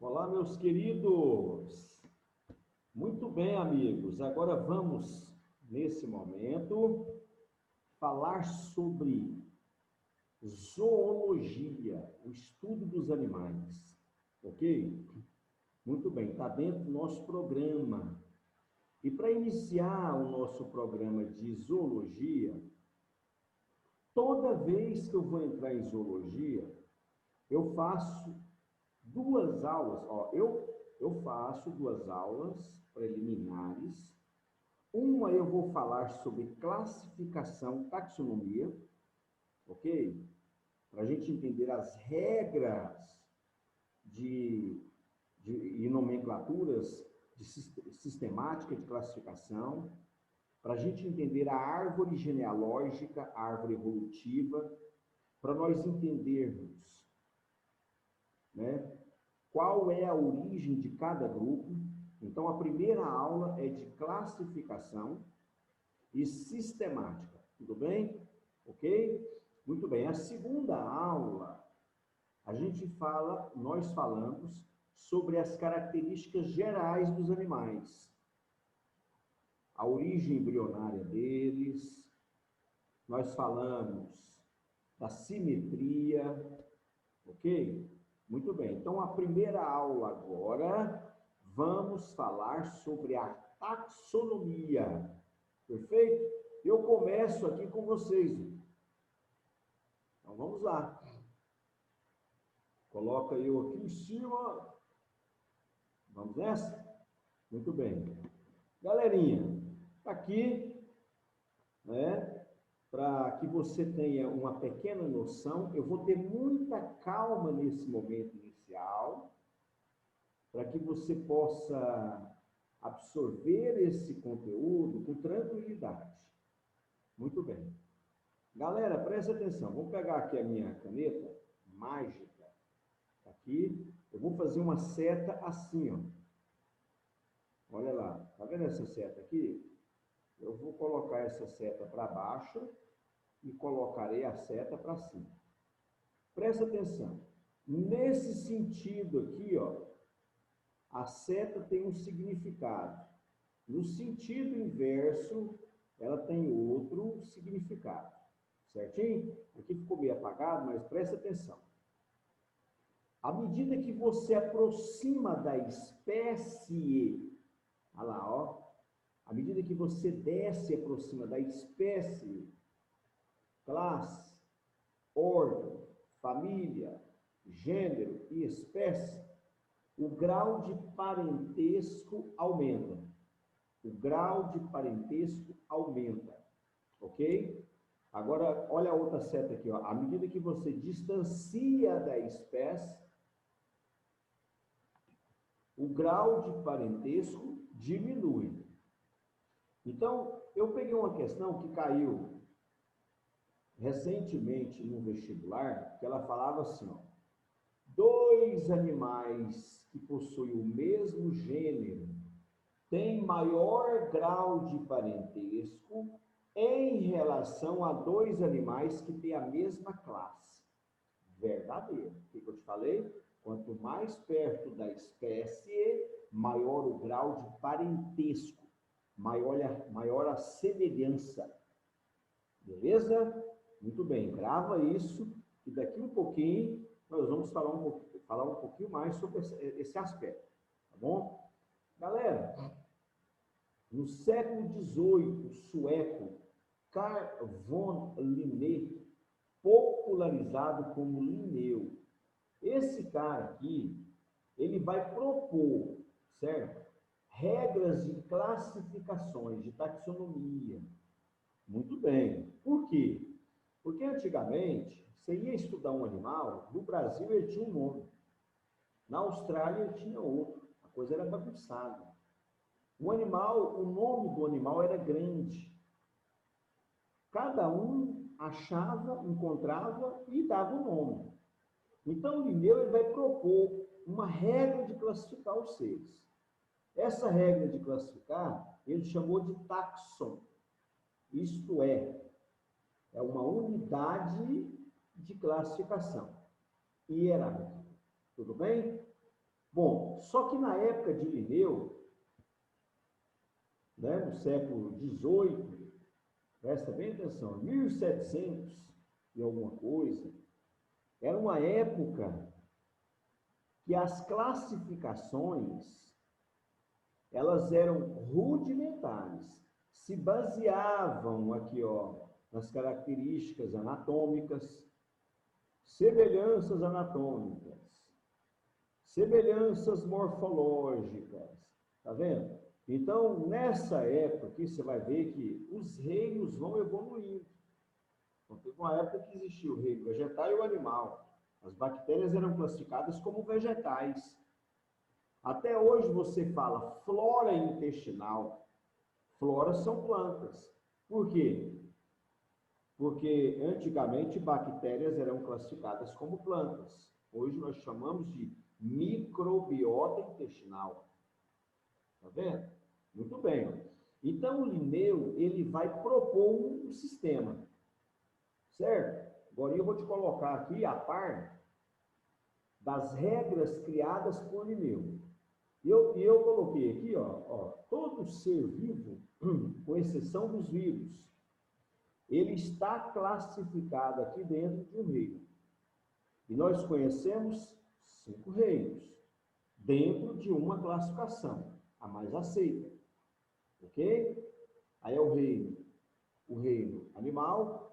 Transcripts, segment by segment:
Olá, meus queridos. Muito bem, amigos. Agora vamos, nesse momento, falar sobre zoologia, o estudo dos animais. Ok? Muito bem, está dentro do nosso programa. E para iniciar o nosso programa de zoologia, toda vez que eu vou entrar em zoologia, eu faço duas aulas, eu faço duas aulas preliminares. Uma eu vou falar sobre classificação, taxonomia, ok? Para a gente entender as regras de, e nomenclaturas de sistemática de classificação, para a gente entender a árvore genealógica, a árvore evolutiva, para nós entendermos, né, qual é a origem de cada grupo. Então, a primeira aula é de classificação e sistemática. Tudo bem? Ok? Muito bem. A segunda aula, nós falamos sobre as características gerais dos animais, a origem embrionária deles, nós falamos da simetria, ok? Muito bem, então a primeira aula agora, vamos falar sobre a taxonomia, perfeito? Eu começo aqui com vocês. Então vamos lá. Coloca eu aqui em cima. Vamos nessa? Muito bem. Galerinha, aqui, né? Para que você tenha uma pequena noção, eu vou ter muita calma nesse momento inicial, para que você possa absorver esse conteúdo com tranquilidade. Muito bem. Galera, presta atenção. Vou pegar aqui a minha caneta mágica. Aqui, eu vou fazer uma seta assim, ó. Olha lá. Tá vendo essa seta aqui? Eu vou colocar essa seta para baixo e colocarei a seta para cima. Presta atenção. Nesse sentido aqui, ó, a seta tem um significado. No sentido inverso, ela tem outro significado. Certinho? Aqui ficou meio apagado, mas presta atenção. À medida que você aproxima da espécie, olha lá, ó, à medida que você desce e aproxima da espécie, classe, ordem, família, gênero e espécie, o grau de parentesco aumenta. O grau de parentesco aumenta, ok? Agora, olha a outra seta aqui, ó. À medida que você distancia da espécie, o grau de parentesco diminui. Então, eu peguei uma questão que caiu recentemente no vestibular, que ela falava assim, ó, dois animais que possuem o mesmo gênero têm maior grau de parentesco em relação a dois animais que têm a mesma classe. Verdadeiro. O que eu te falei? Quanto mais perto da espécie, maior o grau de parentesco, maior a semelhança. Beleza? Muito bem, grava isso, e daqui um pouquinho nós vamos falar um pouquinho mais sobre esse aspecto, tá bom? Galera, no século XVIII, o sueco Carl von Linné, popularizado como Linneu, esse cara aqui, ele vai propor, certo? Regras de classificações, de taxonomia. Muito bem. Por quê? Porque antigamente, você ia estudar um animal, no Brasil ele tinha um nome, na Austrália ele tinha outro, a coisa era bagunçada. O nome do animal era grande. Cada um achava, encontrava e dava o nome. Então, o Linneu ele vai propor uma regra de classificar os seres. Essa regra de classificar, ele chamou de taxon. Isto é uma unidade de classificação hierárquica. Tudo bem? Bom, só que na época de Linneu, né, no século XVIII, presta bem atenção, 1700 e alguma coisa, era uma época que as classificações, elas eram rudimentares, se baseavam aqui, ó, nas características anatômicas, semelhanças anatômicas, semelhanças morfológicas, tá vendo? Então, nessa época aqui, você vai ver que os reinos vão evoluindo. Então, teve uma época que existia o reino vegetal e o animal. As bactérias eram classificadas como vegetais. Até hoje você fala flora intestinal. Flora são plantas. Por quê? Porque antigamente bactérias eram classificadas como plantas. Hoje nós chamamos de microbiota intestinal. Tá vendo? Muito bem. Então o Linneu, ele vai propor um sistema. Certo? Agora eu vou te colocar aqui a par das regras criadas por Linneu. E eu coloquei aqui, ó, todo ser vivo, com exceção dos vírus, ele está classificado aqui dentro de um reino. E nós conhecemos 5 reinos, dentro de uma classificação, a mais aceita. Ok? Aí é o reino animal,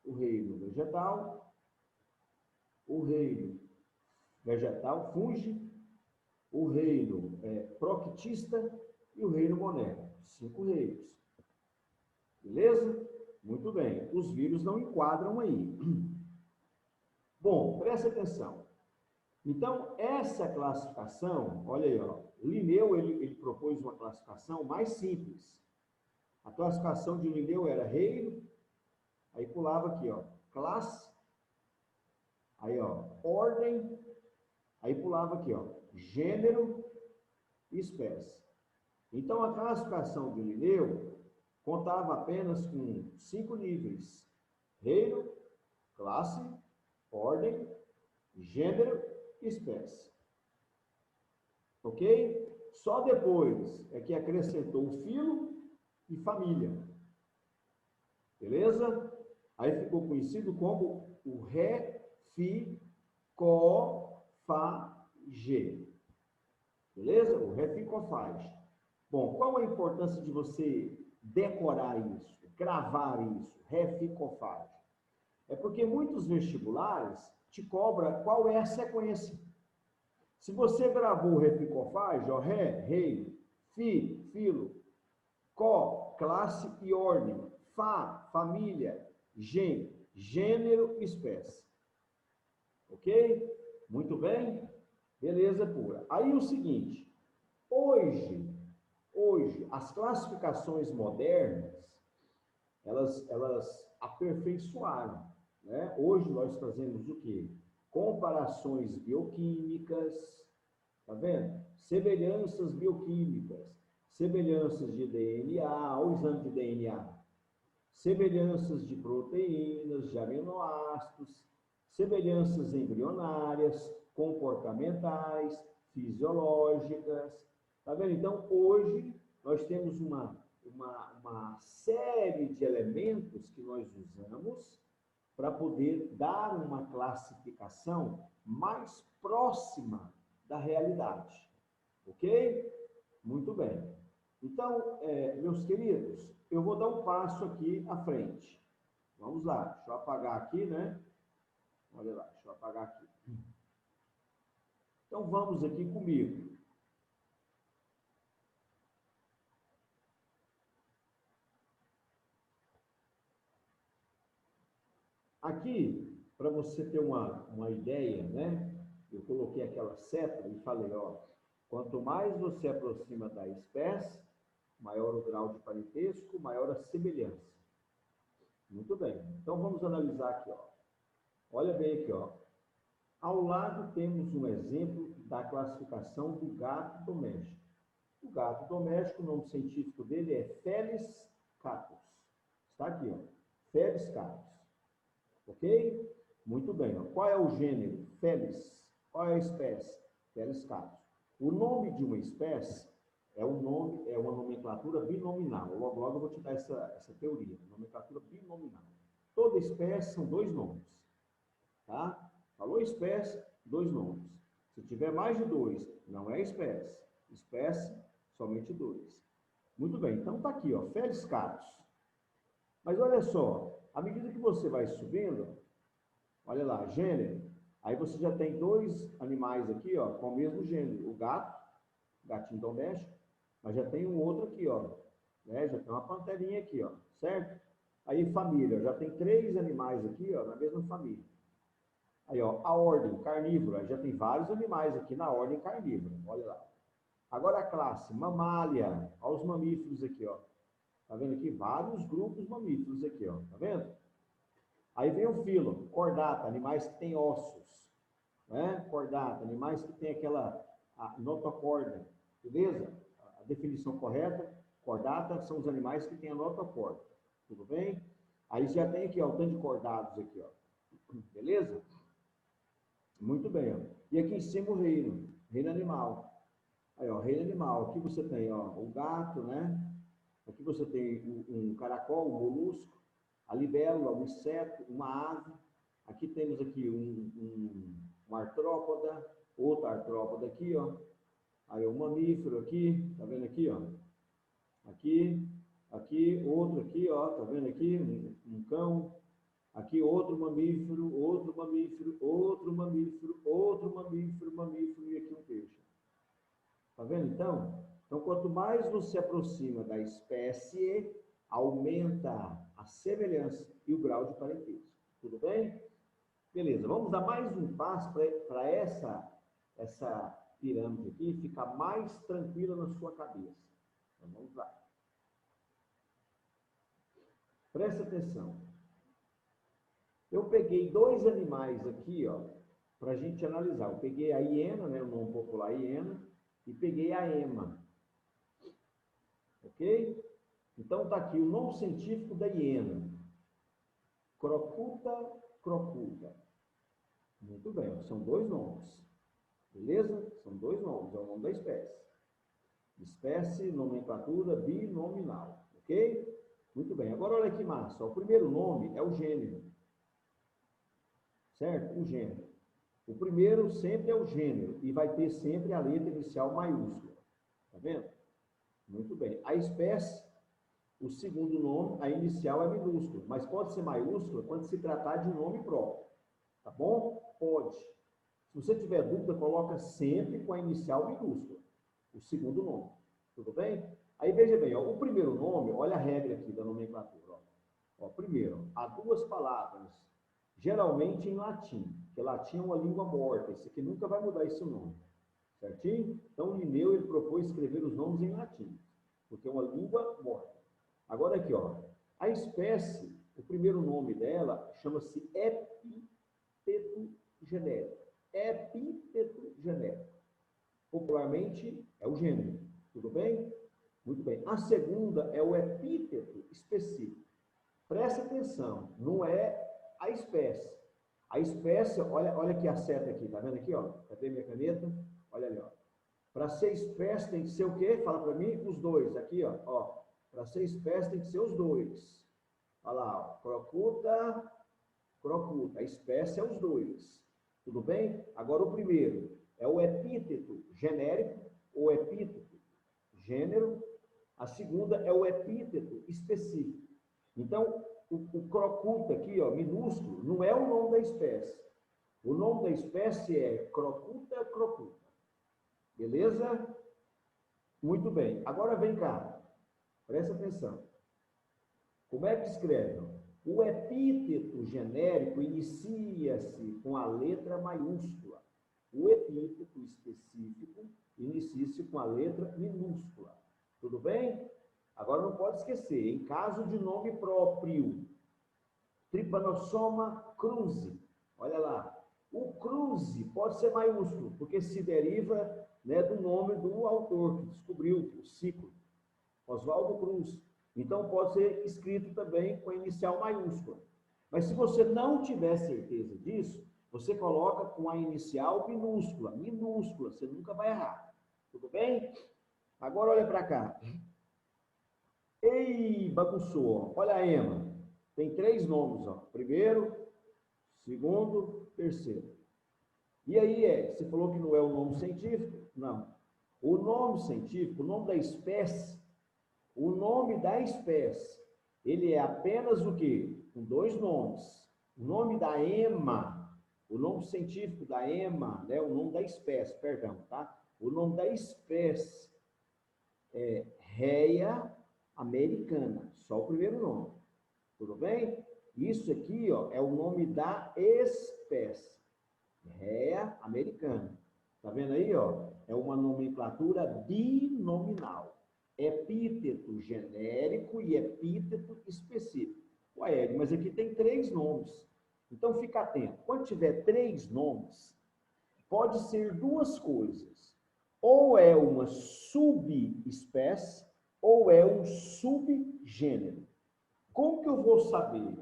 o reino vegetal, fungi, o reino proctista e o reino monético. 5 reinos. Beleza? Muito bem. Os vírus não enquadram aí. Bom, preste atenção. Então, essa classificação, olha aí, ó, Linneu, ele propôs uma classificação mais simples. A classificação de Linneu era reino, aí pulava aqui, ó, classe, aí, ó, ordem, aí pulava aqui, ó, gênero e espécie. Então, a classificação de Linneu contava apenas com 5 níveis: reino, classe, ordem, gênero e espécie. Ok? Só depois é que acrescentou o filo e família. Beleza? Aí ficou conhecido como o Ré, Fi, Có, Fá, Gê. Beleza? O Ré, Fi, Có, Fá, Gê. Bom, qual a importância de você decorar isso, gravar isso, Ré, Fi, Có, Fá, Gê? É porque muitos vestibulares te cobram qual é a sequência. Se você gravou Ré, Fi, Có, Fá, Gê, ó, Ré, rei, Fi, filo, Có, classe e ordem, Fá, família, Gê, gênero e espécie. Ok? Muito bem? Beleza pura. Aí o seguinte, hoje, as classificações modernas, elas aperfeiçoaram, né? Hoje nós fazemos o quê? Comparações bioquímicas, tá vendo? Semelhanças bioquímicas, semelhanças de DNA, o exame de DNA, semelhanças de proteínas, de aminoácidos, semelhanças embrionárias, comportamentais, fisiológicas, tá vendo? Então, hoje, nós temos uma série de elementos que nós usamos para poder dar uma classificação mais próxima da realidade. Ok? Muito bem. Então, meus queridos, eu vou dar um passo aqui à frente. Vamos lá, deixa eu apagar aqui, né? Olha lá, deixa eu apagar aqui. Então, vamos aqui comigo. Aqui, para você ter uma ideia, né? Eu coloquei aquela seta e falei, ó, quanto mais você aproxima da espécie, maior o grau de parentesco, maior a semelhança. Muito bem. Então, vamos analisar aqui, ó. Olha bem aqui, ó. Ao lado temos um exemplo da classificação do gato doméstico. O gato doméstico, o nome científico dele é Felis catus. Está aqui, ó. Felis catus. Ok? Muito bem. Ó. Qual é o gênero? Felis. Qual é a espécie? Felis catus. O nome de uma espécie é uma nomenclatura binomial. Logo, logo eu vou te dar essa teoria, nomenclatura binomial. Toda espécie são dois nomes, tá? Falou espécie, dois nomes. Se tiver mais de dois, não é espécie. Espécie, somente dois. Muito bem, então tá aqui, ó, Felis catus. Mas olha só, à medida que você vai subindo, olha lá, gênero, aí você já tem dois animais aqui, ó, com o mesmo gênero, o gato, gatinho doméstico, mas já tem um outro aqui, ó, né, já tem uma panterinha aqui, ó, certo? Aí família, já tem 3 animais aqui, ó, na mesma família. Aí, ó, a ordem carnívora, já tem vários animais aqui na ordem carnívora, olha lá. Agora a classe mamália, olha os mamíferos aqui, ó. Tá vendo aqui? Vários grupos mamíferos aqui, ó, tá vendo? Aí vem o filo, cordata, animais que têm ossos, né? Cordata, animais que têm aquela notocorda, beleza? A definição correta, cordata são os animais que têm a notocorda, tudo bem? Aí já tem aqui, ó, o tanto de cordados aqui, ó, beleza? Muito bem, ó. E aqui em cima o reino animal. Aí, ó, reino animal, aqui você tem, ó, o gato, né? Aqui você tem um caracol, um molusco, a libélula, um inseto, uma ave. Aqui temos aqui uma artrópoda, outra artrópoda aqui, ó. Aí um mamífero aqui, tá vendo aqui, ó? Aqui, outro aqui, ó, tá vendo aqui? Um cão. Aqui outro mamífero, outro mamífero, outro mamífero, outro mamífero, e aqui um peixe. Tá vendo então? Então, quanto mais você aproxima da espécie, aumenta a semelhança e o grau de parentesco. Tudo bem? Beleza, vamos dar mais um passo para essa pirâmide aqui ficar mais tranquila na sua cabeça. Então, vamos lá. Presta atenção. Eu peguei 2 animais aqui, ó, para a gente analisar. Eu peguei a hiena, né, o nome popular hiena, e peguei a ema. Ok? Então tá aqui o nome científico da hiena. Crocuta crocuta. Muito bem, são 2 nomes. Beleza? São 2 nomes, é o nome da espécie. Espécie, nomenclatura binominal. Ok? Muito bem, agora olha que massa. O primeiro nome é o gênero. Certo? O gênero. O primeiro sempre é o gênero e vai ter sempre a letra inicial maiúscula. Tá vendo? Muito bem. A espécie, o segundo nome, a inicial é minúscula, mas pode ser maiúscula quando se tratar de um nome próprio. Tá bom? Pode. Se você tiver dúvida, coloca sempre com a inicial minúscula, o segundo nome. Tudo bem? Aí veja bem, ó, o primeiro nome, olha a regra aqui da nomenclatura. Ó, primeiro, há 2 palavras, geralmente em latim, porque latim é uma língua morta, isso aqui nunca vai mudar esse nome. Certinho? Então, o Linneu ele propôs escrever os nomes em latim, porque é uma língua morta. Agora aqui, ó, a espécie, o primeiro nome dela chama-se epíteto genérico. Epíteto genérico. Popularmente é o gênero. Tudo bem? Muito bem. A segunda é o epíteto específico. Presta atenção, não é a espécie. A espécie, olha aqui a seta aqui, tá vendo aqui, ó? Cadê minha caneta? Olha ali, ó. Para ser espécie tem que ser o quê? Fala para mim, os 2. Aqui, ó. Para ser espécie tem que ser os 2. Olha lá, ó. Crocuta, crocuta. A espécie é os 2. Tudo bem? Agora o primeiro é o epíteto genérico ou epíteto gênero. A segunda é o epíteto específico. Então, o crocuta aqui, ó, minúsculo, não é o nome da espécie. O nome da espécie é crocuta crocuta. Beleza? Muito bem. Agora vem cá. Presta atenção. Como é que escreve? O epíteto genérico inicia-se com a letra maiúscula. O epíteto específico inicia-se com a letra minúscula. Tudo bem? Agora não pode esquecer, em caso de nome próprio, Trypanosoma cruzi. Olha lá. O cruzi pode ser maiúsculo, porque se deriva, né, do nome do autor que descobriu o ciclo, Oswaldo Cruz. Então pode ser escrito também com a inicial maiúscula. Mas se você não tiver certeza disso, você coloca com a inicial minúscula, minúscula, você nunca vai errar. Tudo bem? Agora olha para cá. Ei, bagunçou. Olha a Ema. Tem 3 nomes, ó. Primeiro, segundo, terceiro. E aí, você falou que não é o nome científico? Não. O nome científico, o nome da espécie, ele é apenas o quê? Com 2 nomes. O nome da Ema, o nome científico da Ema, né? O nome da espécie, perdão, tá? O nome da espécie é Rhea americana, só o primeiro nome. Tudo bem? Isso aqui, ó, é o nome da espécie. Rhea americana. Tá vendo aí, ó? É uma nomenclatura binominal. Epíteto genérico e epíteto específico. Ué, Ed, mas aqui tem 3 nomes. Então, fica atento. Quando tiver 3 nomes, pode ser 2 coisas. Ou é uma subespécie, ou é um subgênero. Como que eu vou saber?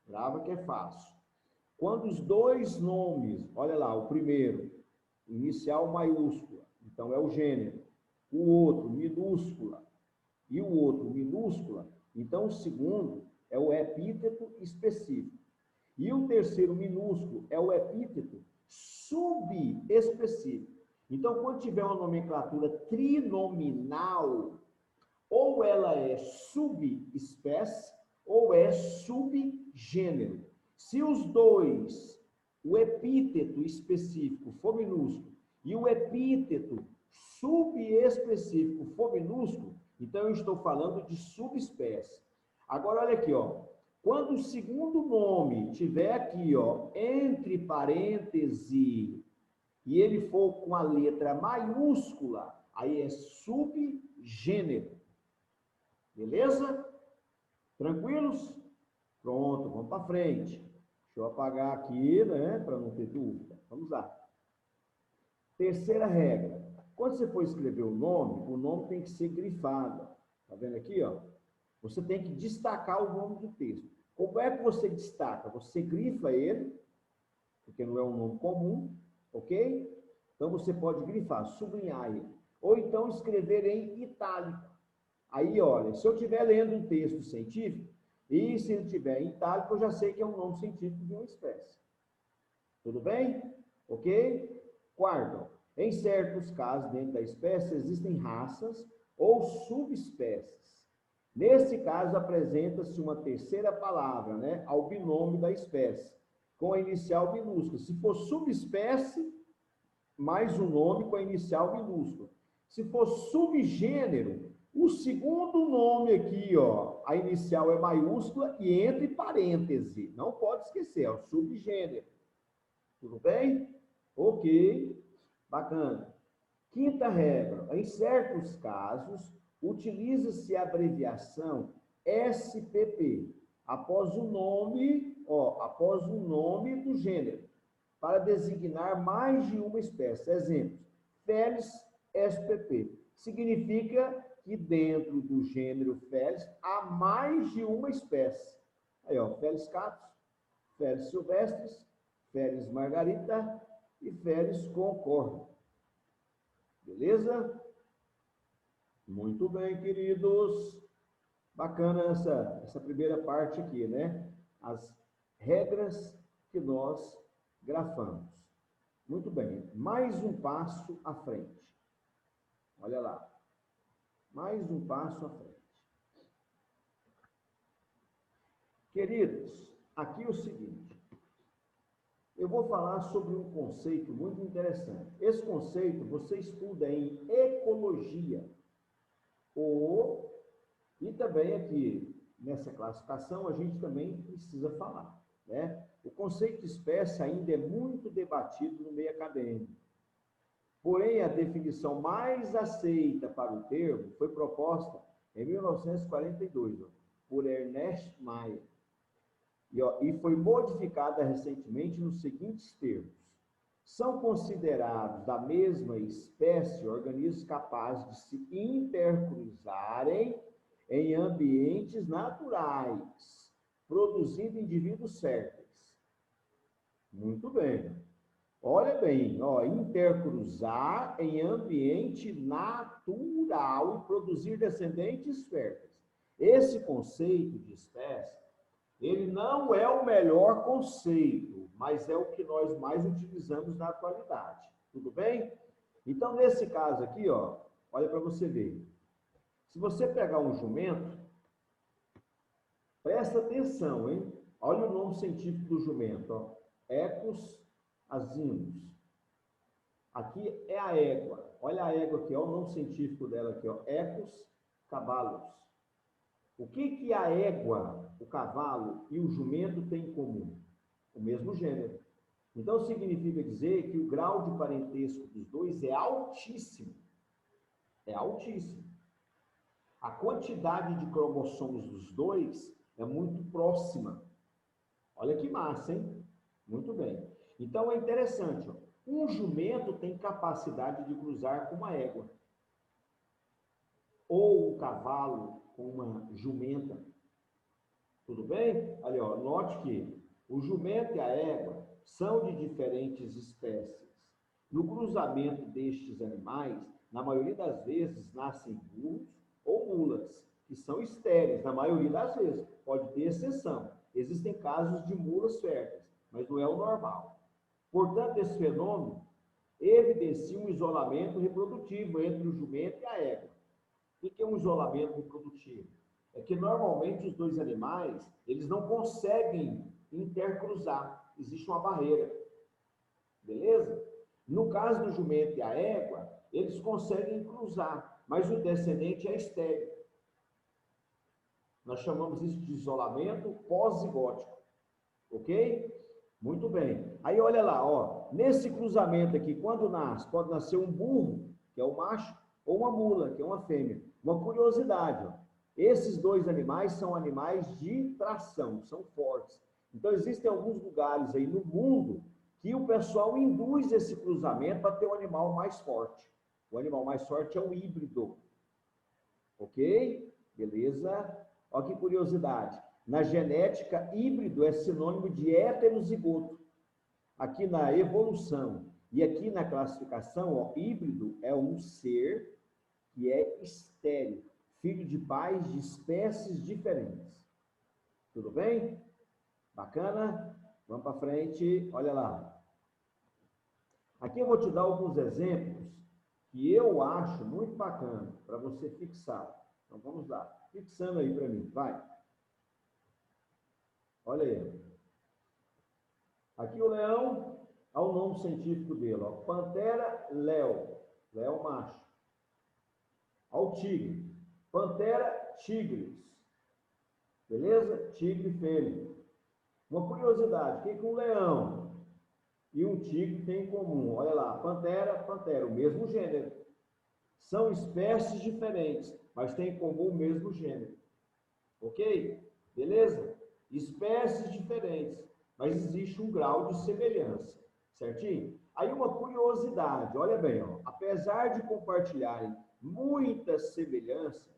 Grava que é fácil. Quando os 2 nomes, olha lá, o primeiro, inicial maiúscula, então é o gênero. O outro, minúscula, e o outro, minúscula, então o segundo é o epíteto específico. E o terceiro, minúsculo, é o epíteto subespecífico. Então, quando tiver uma nomenclatura trinominal, ou ela é subespécie, ou é subgênero. Se os 2, o epíteto específico for minúsculo e o epíteto subespecífico for minúsculo, então eu estou falando de subespécie. Agora, olha aqui, ó. Quando o segundo nome tiver aqui, ó, entre parênteses, e ele for com a letra maiúscula, aí é subgênero. Beleza? Tranquilos? Pronto, vamos para frente. Deixa eu apagar aqui, né, para não ter dúvida. Vamos lá. Terceira regra. Quando você for escrever o nome tem que ser grifado. Tá vendo aqui, ó? Você tem que destacar o nome do texto. Como é que você destaca? Você grifa ele, porque não é um nome comum, ok? Então você pode grifar, sublinhar ele. Ou então escrever em itálico. Aí, olha, se eu estiver lendo um texto científico, e se ele estiver em itálico, eu já sei que é um nome científico de uma espécie. Tudo bem? Ok? Quarto, em certos casos, dentro da espécie, existem raças ou subespécies. Nesse caso, apresenta-se uma terceira palavra, né, ao binômio da espécie, com a inicial minúscula. Se for subespécie, mais um nome com a inicial minúscula. Se for subgênero, o segundo nome aqui, ó, a inicial é maiúscula e entre parêntese. Não pode esquecer, é o subgênero. Tudo bem? Ok. Bacana. Quinta regra. Em certos casos, utiliza-se a abreviação SPP após o nome, após o nome do gênero, para designar mais de uma espécie. Exemplos: Felis SPP. Significa que dentro do gênero Felis há mais de uma espécie. Aí, ó, Felis catus, Felis silvestris, Felis margarita e Felis concordia. Beleza? Muito bem, queridos. Bacana essa primeira parte aqui, né? As regras que nós grafamos. Muito bem. Mais um passo à frente. Olha lá. Mais um passo à frente. Queridos, aqui é o seguinte. Eu vou falar sobre um conceito muito interessante. Esse conceito você estuda em ecologia. E também aqui, nessa classificação, a gente também precisa falar, né? O conceito de espécie ainda é muito debatido no meio acadêmico. Porém, a definição mais aceita para o termo foi proposta em 1942, por Ernest Mayr. E foi modificada recentemente nos seguintes termos: são considerados da mesma espécie organismos capazes de se intercruzarem em ambientes naturais, produzindo indivíduos férteis. Muito bem. Olha bem, ó, intercruzar em ambiente natural e produzir descendentes férteis. Esse conceito de espécie, ele não é o melhor conceito, mas é o que nós mais utilizamos na atualidade. Tudo bem? Então, nesse caso aqui, ó, olha para você ver. Se você pegar um jumento, presta atenção, hein? Olha o nome científico do jumento, ó. Equus asinus. Aqui é a égua. Olha a égua aqui, ó, o nome científico dela aqui, ó. Equus cavalos. O que a égua, o cavalo e o jumento têm em comum? O mesmo gênero. Então, significa dizer que o grau de parentesco dos dois é altíssimo. É altíssimo. A quantidade de cromossomos dos dois é muito próxima. Olha que massa, hein? Muito bem. Então, é interessante, ó. Um jumento tem capacidade de cruzar com uma égua. Ou um cavalo com uma jumenta. Tudo bem? Ali, ó, note que o jumento e a égua são de diferentes espécies. No cruzamento destes animais, na maioria das vezes, nascem burros ou mulas, que são estéreis, na maioria das vezes. Pode ter exceção. Existem casos de mulas férteis, mas não é o normal. Portanto, esse fenômeno evidencia um isolamento reprodutivo entre o jumento e a égua. O que é um isolamento reprodutivo? É que normalmente os dois animais, eles não conseguem intercruzar, existe uma barreira, beleza? No caso do jumento e a égua, eles conseguem cruzar, mas o descendente é estéril. Nós chamamos isso de isolamento pós-zigótico, ok? Muito bem. Aí olha lá, ó, nesse cruzamento aqui, quando nasce, pode nascer um burro, que é o macho, ou uma mula, que é uma fêmea. Uma curiosidade, ó, esses dois animais são animais de tração, são fortes. Então, existem alguns lugares aí no mundo que o pessoal induz esse cruzamento para ter um animal mais forte. O animal mais forte é o híbrido. Ok? Beleza? Olha que curiosidade. Na genética, híbrido é sinônimo de heterozigoto. Aqui na evolução e aqui na classificação, ó, híbrido é um ser que é estéril, filho de pais de espécies diferentes. Tudo bem? Bacana? Vamos para frente, olha lá. Aqui eu vou te dar alguns exemplos que eu acho muito bacana para você fixar. Então vamos lá, fixando aí para mim, vai. Olha aí. Aqui o leão, olha o nome científico dele, ó, Panthera leo, leão macho. Olha o tigre, Panthera tigris, beleza? Tigre fêmea. Uma curiosidade, o que um leão e um tigre têm em comum? Olha lá, pantera, pantera, o mesmo gênero. São espécies diferentes, mas têm em comum o mesmo gênero. Ok? Beleza? Espécies diferentes, mas existe um grau de semelhança. Certinho? Aí uma curiosidade, olha bem, ó, apesar de compartilharem muitas semelhanças,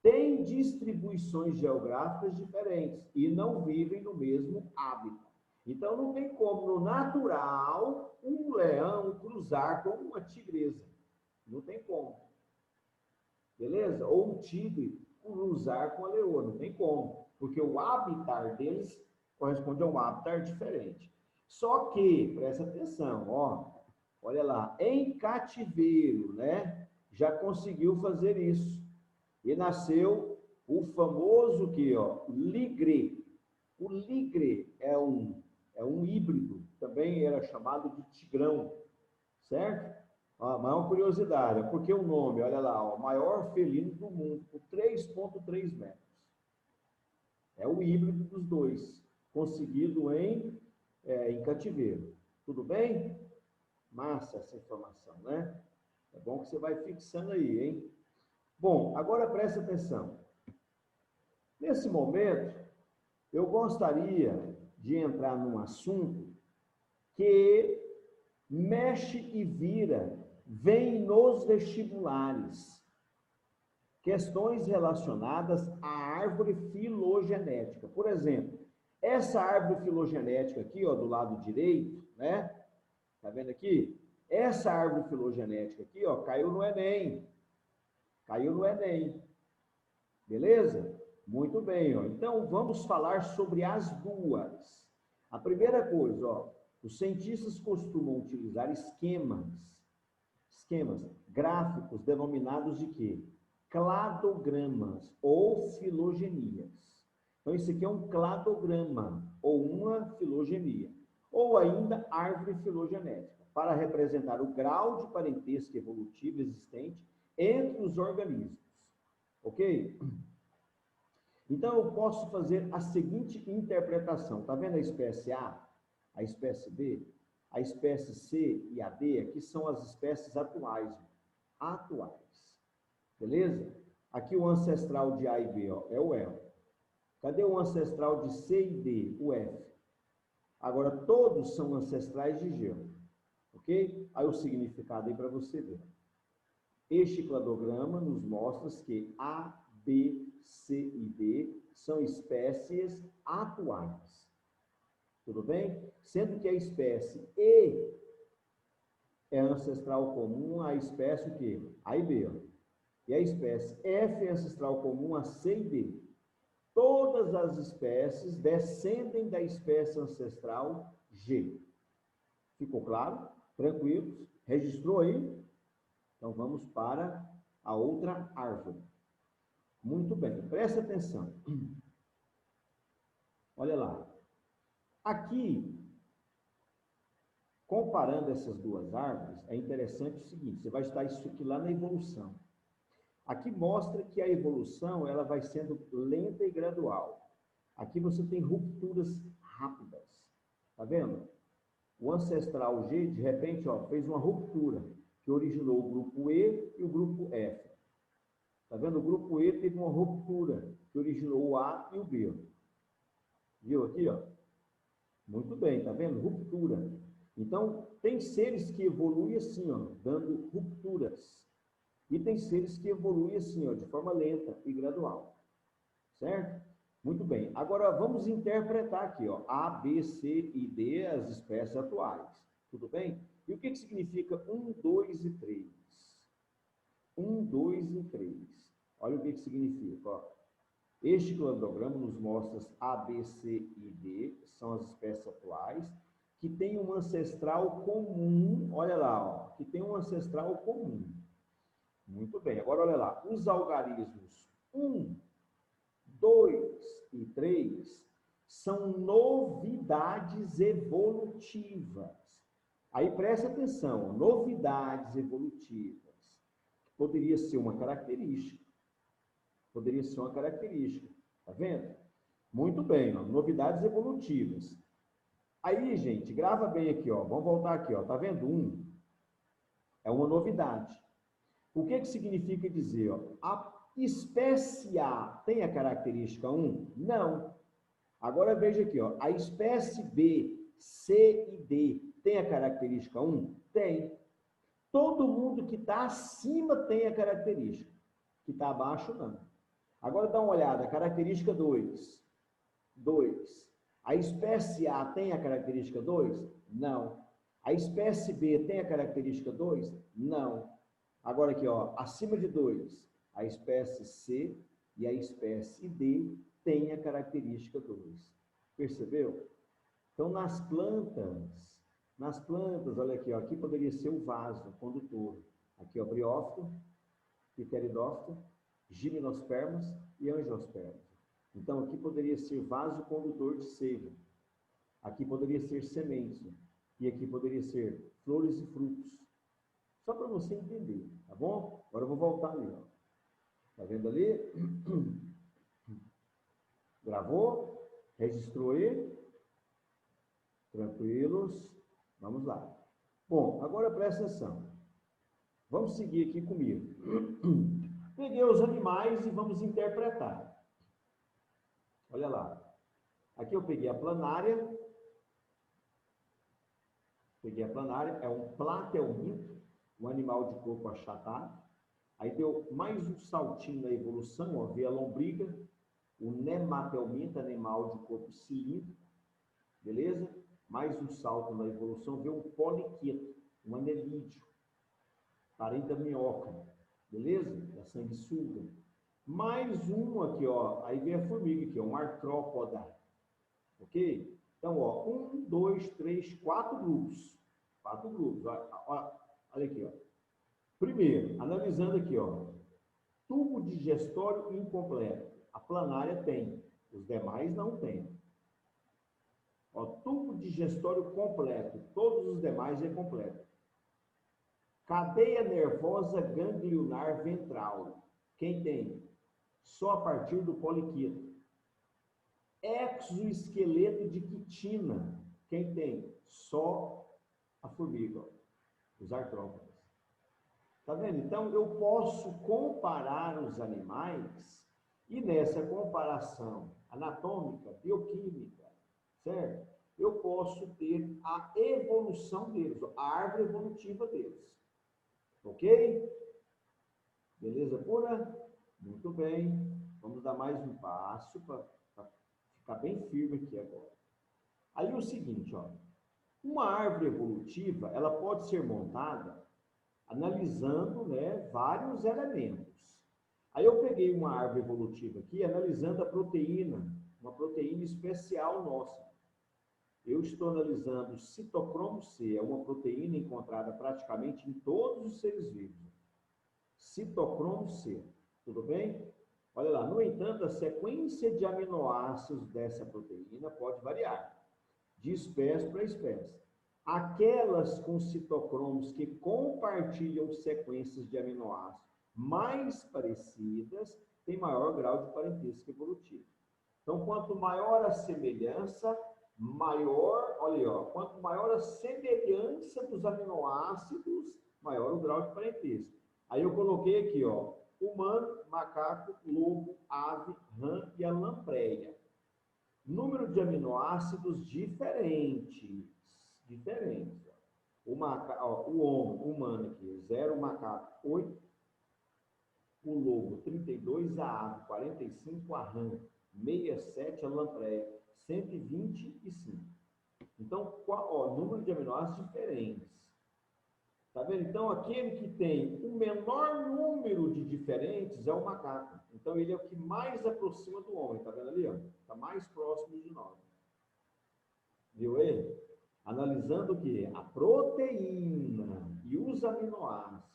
têm distribuições geográficas diferentes e não vivem no mesmo hábitat. Então, não tem como, no natural, um leão cruzar com uma tigresa. Não tem como. Beleza? Ou um tigre cruzar com a leoa. Não tem como. Porque o habitat deles corresponde a um habitat diferente. Só que, presta atenção, ó. Olha lá, em cativeiro, né? Já conseguiu fazer isso. E nasceu o famoso que, ó, ligre. O ligre é um híbrido, também era chamado de tigrão, certo? Ó, mas uma curiosidade, porque o nome, olha lá, o maior felino do mundo, por 3,3 metros. É o híbrido dos dois, conseguido em cativeiro. Tudo bem? Massa essa informação, né? É bom que você vai fixando aí, hein? Bom, agora preste atenção. Nesse momento, eu gostaria de entrar num assunto que mexe e vira, vem nos vestibulares. Questões relacionadas à árvore filogenética. Por exemplo, Essa árvore filogenética aqui, ó, do lado direito, né? Tá vendo aqui? Essa árvore filogenética aqui, ó, caiu no Enem. Caiu no Enem. Beleza? Muito bem, ó. Então, vamos falar sobre as duas. A primeira coisa, ó, os cientistas costumam utilizar esquemas gráficos denominados de quê? Cladogramas ou filogenias. Então, isso aqui é um cladograma ou uma filogenia, ou ainda árvore filogenética, para representar o grau de parentesco evolutivo existente entre os organismos. Ok? Então, eu posso fazer a seguinte interpretação. Está vendo a espécie A, a espécie B, a espécie C e a D? Aqui são as espécies atuais. Atuais. Beleza? Aqui o ancestral de A e B, ó, é o E. Cadê o ancestral de C e D? O F. Agora, todos são ancestrais de G. Ok? Aí o significado aí para você ver. Este cladograma nos mostra que A, B, C e D são espécies atuais. Tudo bem? Sendo que a espécie E é ancestral comum à espécie o quê? A e B. Ó. E a espécie F é ancestral comum a C e D. Todas as espécies descendem da espécie ancestral G. Ficou claro? Tranquilos? Registrou aí? Então vamos para a outra árvore. Muito bem, presta atenção. Olha lá. Aqui, comparando essas duas árvores, é interessante o seguinte, você vai estar isso aqui lá na evolução. Aqui mostra que a evolução ela vai sendo lenta e gradual. Aqui você tem rupturas rápidas. Tá vendo? O ancestral G, de repente, ó, fez uma ruptura, que originou o grupo E e o grupo F. Tá vendo? O grupo E teve uma ruptura, que originou o A e o B. Viu aqui, ó? Muito bem, tá vendo? Ruptura. Então, tem seres que evoluem assim, ó, dando rupturas. E tem seres que evoluem assim, ó, de forma lenta e gradual. Certo? Muito bem. Agora, vamos interpretar aqui, ó, A, B, C e D, as espécies atuais. Tudo bem? E o que significa 1, 2 e 3? 1, 2 e 3. Olha o que significa, ó. Este cladograma nos mostra A, B, C e D, são as espécies atuais, que tem um ancestral comum, olha lá, ó, que tem um ancestral comum. Muito bem, agora olha lá, os algarismos 1, 2 e 3 são novidades evolutivas. Aí presta atenção, novidades evolutivas. Poderia ser uma característica. Poderia ser uma característica. Tá vendo? Muito bem, ó, novidades evolutivas. Aí, gente, grava bem aqui, ó. Vamos voltar aqui, ó. Tá vendo? 1 é uma novidade. O que significa dizer, ó? A espécie A tem a característica 1? Não. Agora veja aqui, ó. A espécie B, C e D tem a característica 1? Tem. Todo mundo que está acima tem a característica. Que está abaixo, não. Agora dá uma olhada, característica 2. 2. A espécie A tem a característica 2? Não. A espécie B tem a característica 2? Não. Agora aqui, ó, acima de 2, a espécie C e a espécie D tem a característica 2. Percebeu? Então, nas plantas, olha aqui, ó, aqui poderia ser o vaso condutor. Aqui, ó, briófito, pteridófito, gimnospermas e angiospermas. Então, aqui poderia ser vaso condutor de seiva. Aqui poderia ser semente. E aqui poderia ser flores e frutos. Só para você entender, tá bom? Agora eu vou voltar ali, ó. Tá vendo ali? Gravou? Registrou aí? Tranquilos? Vamos lá. Bom, agora presta atenção. Vamos seguir aqui comigo. Peguei os animais e vamos interpretar. Olha lá. Aqui eu peguei a planária. Peguei a planária, é um platelminto, um animal de corpo achatado. Aí deu mais um saltinho na evolução, ó, veio a lombriga, o nematelminto, animal de corpo cilíndrico, beleza? Mais um salto na evolução, vê um poliqueto, um anelídeo, parente da minhoca, beleza? Da sanguessuga. Mais um aqui, ó, aí vem a formiga aqui, ó, um artrópoda, ok? Então, ó, 1, 2, 3, 4 grupos. 4 grupos, olha aqui, ó. Primeiro, analisando aqui, ó, tubo digestório incompleto. A planária tem, os demais não têm. Ó, tubo digestório completo, todos os demais é completo. Cadeia nervosa ganglionar ventral. Quem tem? Só a partir do poliqueto. Exoesqueleto de quitina. Quem tem? Só a formiga, ó, os artrópodes. Tá vendo? Então, eu posso comparar os animais e nessa comparação anatômica, bioquímica, certo? Eu posso ter a evolução deles, a árvore evolutiva deles. Ok? Beleza pura? Muito bem. Vamos dar mais um passo para ficar bem firme aqui agora. Aí o seguinte, ó. Uma árvore evolutiva, ela pode ser montada analisando, né, vários elementos. Aí eu peguei uma árvore evolutiva aqui, analisando a proteína, uma proteína especial nossa. Eu estou analisando o citocromo C, é uma proteína encontrada praticamente em todos os seres vivos. Citocromo C, tudo bem? Olha lá, no entanto, a sequência de aminoácidos dessa proteína pode variar, de espécie para espécie. Aquelas com citocromos que compartilham sequências de aminoácidos mais parecidas têm maior grau de parentesco evolutivo. Então, quanto maior a semelhança, maior, olha aí, ó, quanto maior a semelhança dos aminoácidos, maior o grau de parentesco. Aí eu coloquei aqui, ó, humano, macaco, lobo, ave, rã e a lampreia. Número de aminoácidos diferentes. O homem, humano aqui, 0, o macaco, 8, o lobo, 32, a ave, 45, a rã, 67, a lampreia, 125. Então, ó, número de aminoácidos diferentes. Tá vendo? Então, aquele que tem o menor número de diferentes é o macaco. Então, ele é o que mais aproxima do homem. Tá vendo ali? Está mais próximo de nós. Viu ele? Analisando o quê? A proteína e os aminoácidos.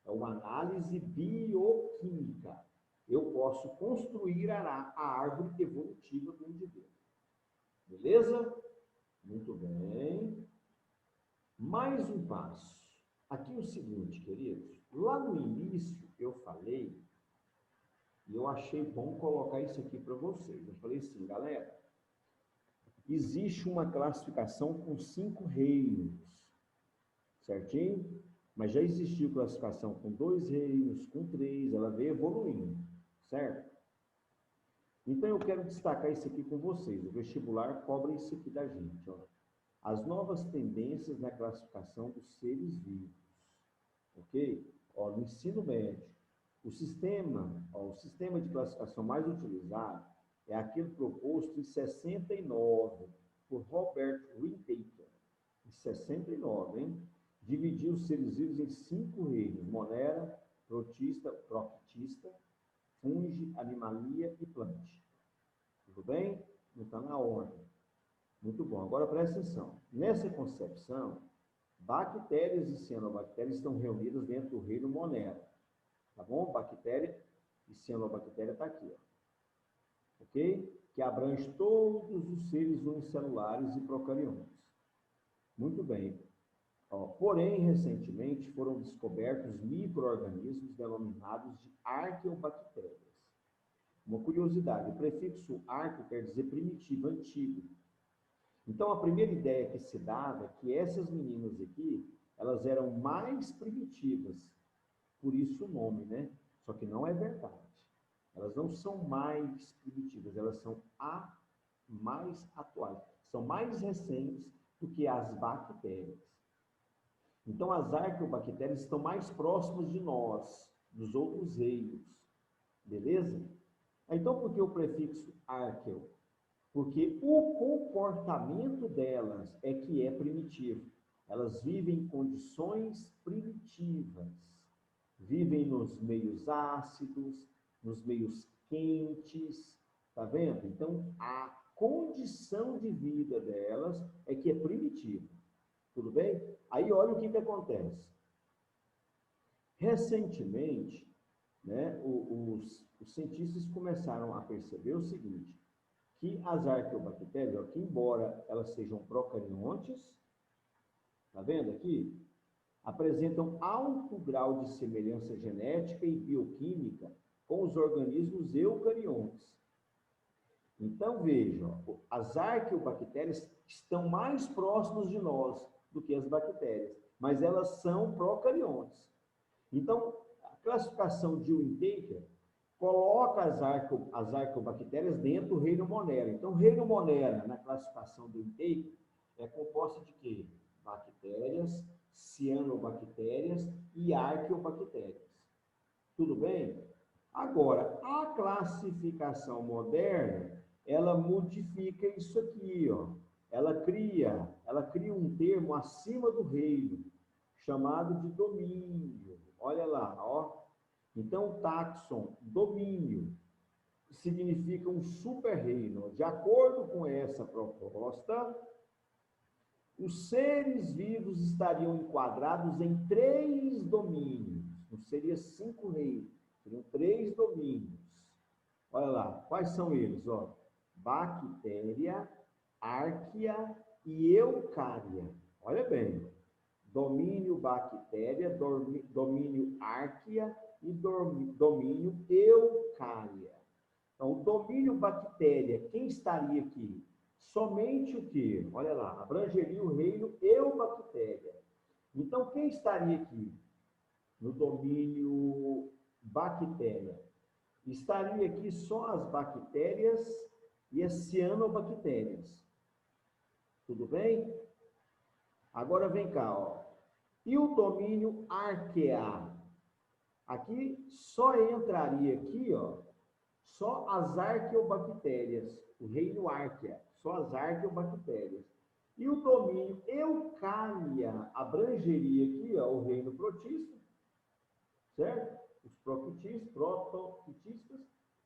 É uma análise bioquímica. Eu posso construir a árvore evolutiva do indivíduo. Beleza? Muito bem. Mais um passo. Aqui o seguinte, queridos. Lá no início eu falei, e eu achei bom colocar isso aqui para vocês. Eu falei assim, galera, existe uma classificação com 5 reinos, certinho? Mas já existiu classificação com 2 reinos, com 3, ela veio evoluindo, certo? Então eu quero destacar isso aqui com vocês. O vestibular cobra isso aqui da gente, ó. As novas tendências na classificação dos seres vivos, ok? Ó, no ensino médio, o sistema de classificação mais utilizado é aquele proposto em 69 por Robert Whittaker, em 69, hein? Dividiu os seres vivos em 5 reinos: monera, protista, proctista, fungi, animalia e plante. Tudo bem? Não está na ordem. Muito bom. Agora presta atenção. Nessa concepção, bactérias e cianobactérias estão reunidas dentro do reino monera. Tá bom? Bactéria e cianobactéria está aqui, ó. Ok? Que abrange todos os seres unicelulares e procariontes. Muito bem. Ó, porém, recentemente foram descobertos micro-organismos denominados de arqueobactérias. Uma curiosidade, o prefixo arqueo quer dizer primitivo, antigo. Então, a primeira ideia que se dava é que essas meninas aqui, elas eram mais primitivas, por isso o nome, né? Só que não é verdade. Elas não são mais primitivas, elas são mais atuais, são mais recentes do que as bactérias. Então, as arqueobactérias estão mais próximas de nós, dos outros reinos, beleza? Então, por que o prefixo arqueo? Porque o comportamento delas é que é primitivo. Elas vivem em condições primitivas. Vivem nos meios ácidos, nos meios quentes, tá vendo? Então, a condição de vida delas é que é primitiva. Tudo bem? Aí olha o que acontece. Recentemente, né, os cientistas começaram a perceber o seguinte, que as arqueobactérias, ó, que embora elas sejam procariontes, tá vendo aqui? Apresentam alto grau de semelhança genética e bioquímica com os organismos eucariontes. Então, vejam, as arqueobactérias estão mais próximas de nós do que as bactérias, mas elas são procariontes. Então, a classificação de Windtaker coloca as arqueobactérias dentro do reino Monera. Então, o reino Monera, na classificação do Windtaker, é composto de quê? Bactérias, cianobactérias e arqueobactérias. Tudo bem? Agora, a classificação moderna, ela modifica isso aqui, ó. Ela cria um termo acima do reino, chamado de domínio. Olha lá, ó. Então, taxon, domínio, significa um super-reino. De acordo com essa proposta, os seres vivos estariam enquadrados em 3 domínios. Não seria 5 reinos, seriam 3 domínios. Olha lá, quais são eles? Ó? Bactéria, árquea e eucária. Olha bem, domínio bactéria, domínio árquea e domínio eucária. Então, o domínio bactéria, quem estaria aqui? Somente o quê? Olha lá, abrangeria o reino eubactéria. Então, quem estaria aqui no domínio bactéria? Estaria aqui só as bactérias e as cianobactérias. Tudo bem? Agora vem cá, ó. E o domínio arquea? Aqui só entraria aqui, ó, só as arqueobactérias, o reino árquea, só as arqueobactérias. E o domínio eucária abrangeria aqui, ó, o reino protista, certo? Os protoquitistas,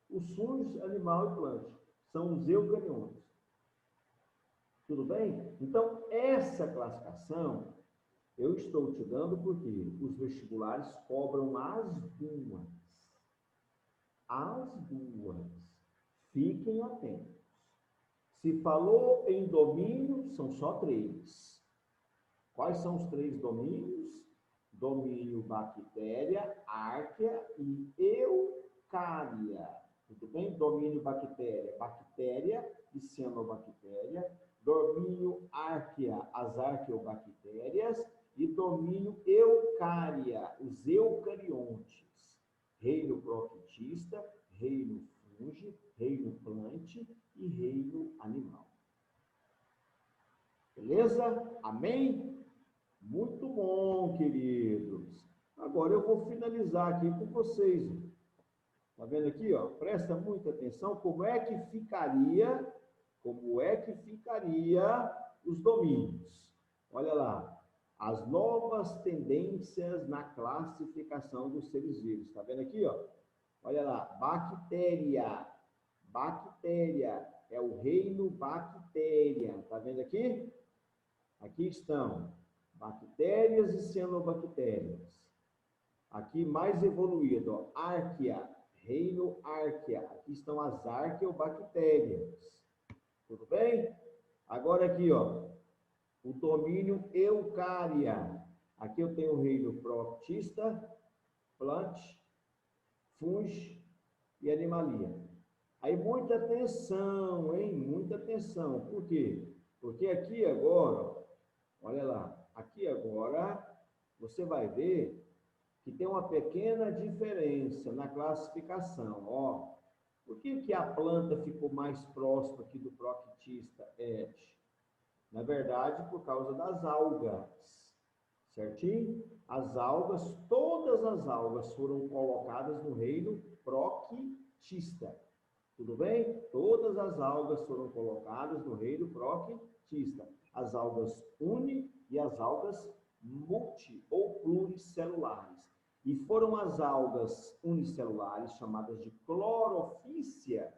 os fungos, animal e planta, são os eucariontes. Tudo bem? Então, essa classificação eu estou te dando porque os vestibulares cobram as duas. As duas. Fiquem atentos. Se falou em domínio, são só 3. Quais são os 3 domínios? Domínio bactéria, árquea e eucária. Tudo bem? Domínio bactéria, bactéria e cianobactéria. Domínio árquea, as arqueobactérias. E domínio eucária, os eucariontes. Reino proquitista, reino fungi, reino plante e reino animal. Beleza? Amém? Muito bom, queridos. Agora eu vou finalizar aqui com vocês. Tá vendo aqui, ó? Presta muita atenção como é que ficaria os domínios. Olha lá. As novas tendências na classificação dos seres vivos. Tá vendo aqui, ó? Olha lá, bactéria. Bactéria é o reino bactéria. Tá vendo aqui? Aqui estão bactérias e cianobactérias. Aqui mais evoluído, ó, árquea, reino árquea. Aqui estão as arqueobactérias. Tudo bem? Agora aqui, ó, o domínio eucária. Aqui eu tenho o reino protista, plante, fungi e animalia. Aí muita atenção, hein? Muita atenção. Por quê? Porque aqui agora, olha lá, aqui agora você vai ver que tem uma pequena diferença na classificação, ó. Por que a planta ficou mais próxima aqui do proquitista, Ed? Na verdade, por causa das algas, certinho? As algas, todas as algas foram colocadas no reino proquitista. Tudo bem? Todas as algas foram colocadas no reino proquitista. As algas uni e as algas multi ou pluricelulares. E foram as algas unicelulares, chamadas de clorofícias,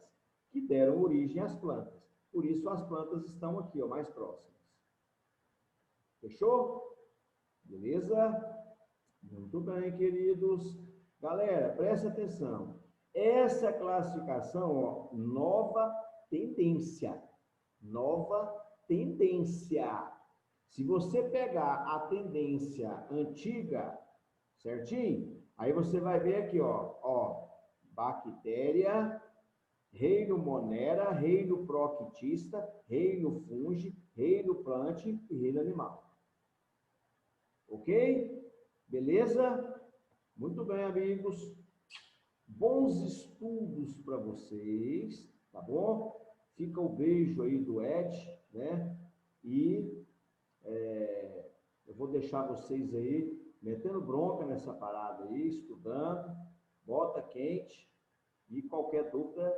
que deram origem às plantas. Por isso as plantas estão aqui, ó, mais próximas. Fechou? Beleza? Muito bem, queridos. Galera, presta atenção. Essa classificação, ó, nova tendência. Nova tendência. Se você pegar a tendência antiga, certinho? Aí você vai ver aqui, ó, bactéria, reino monera, reino proquitista, reino fungi, reino plante e reino animal. Ok? Beleza? Muito bem, amigos. Bons estudos para vocês, tá bom? Fica o beijo aí do Ed, né? E eu vou deixar vocês aí metendo bronca nessa parada aí, estudando, bota quente e qualquer dúvida